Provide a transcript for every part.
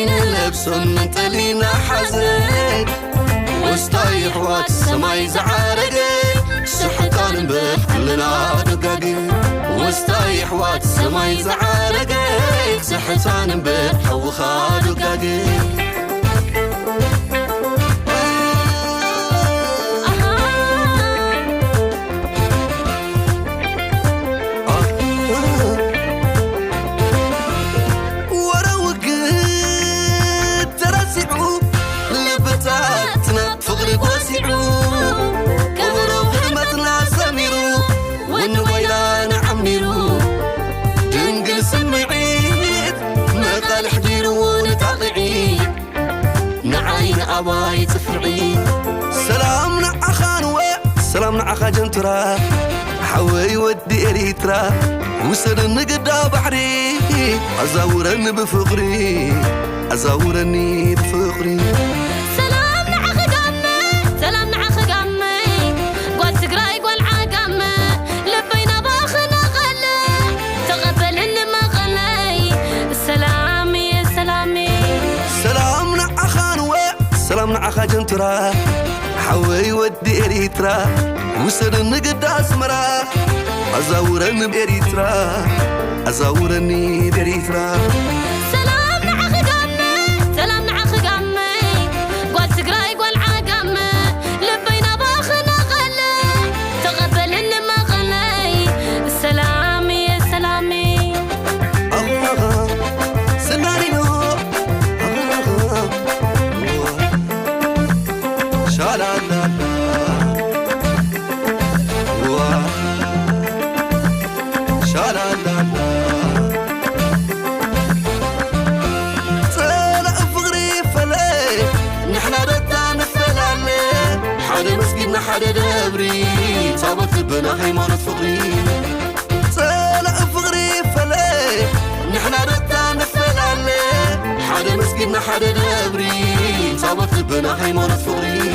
عين لبسن انتلينا حزن وستاي حوات السماي زعارقي سحتان بح كلنا دقاقي وستاي حوات السماي زعارقي سحتان بح وخا دقاقي أباي تفرعي سلامنا أخانوة سلامنا أخا جنترا حوي ودي إريترا وسرن قدا بحري أزاورن بفقري أزاورني بفقري سلامنا أخا قمي سلامنا أخا قمي قوال سقراي قوال عاقمي لبينا باخنا غلي تقبل إنما غلي سلامي سلامي سلامنا أخانوة سلامنا أخا جنترا حوي ودي إريترا وسرن قدا أسمرا أزاورن بإريترا أزاورني بإريترا سلامنا أخا قمي سلامنا أخا قمي قوال سقراي قوال عاقمي لبينا باخنا غلي تقبل إنما غلي سلامي سلامي سناني نو شالالا شالالا طلع فغري فلي نحنا ردان فلالي حدا مسجدنا حدا دبري صابت بنا هيمانة فقري طلع فغري فلي نحنا ردان فلالي حدا مسجدنا حدا دبري صابت بنا هيمانة فقري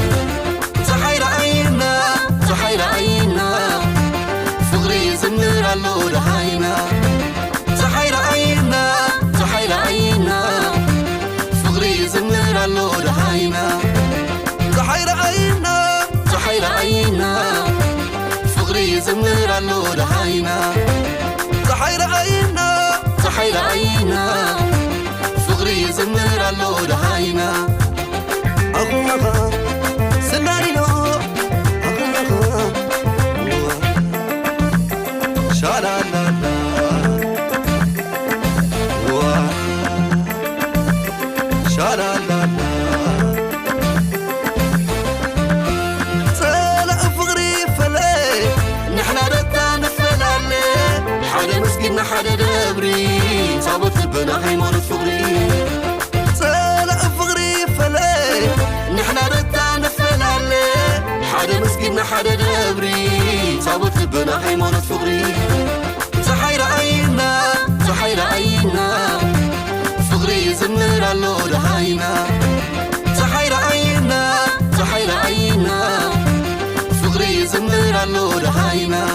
صحي رأينا صحي رأينا فقري زمر اللو دهينا صحي رأينا صحي رأينا فقري زمر اللو دهينا صحي رأينا صحي رأينا فقري زمر اللو دهينا صحي رأينا صحي رأينا فقري زمر اللو دهينا أغلقها سناني نو أغلقها شالالا شالالا طلع فغري فلي نحنا ردان فلالي حدا مسجدنا حدا دبري صابت بنا هيمانة فقري طلع فغري فلي نحنا ردان فلالي حدا مسجدنا حدا دبري صابت بنا هيمانة فقري صحي رأينا صحي رأينا فقري زمر اللو دهينا صحي رأينا صحي رأينا فقري زمر اللو دهينا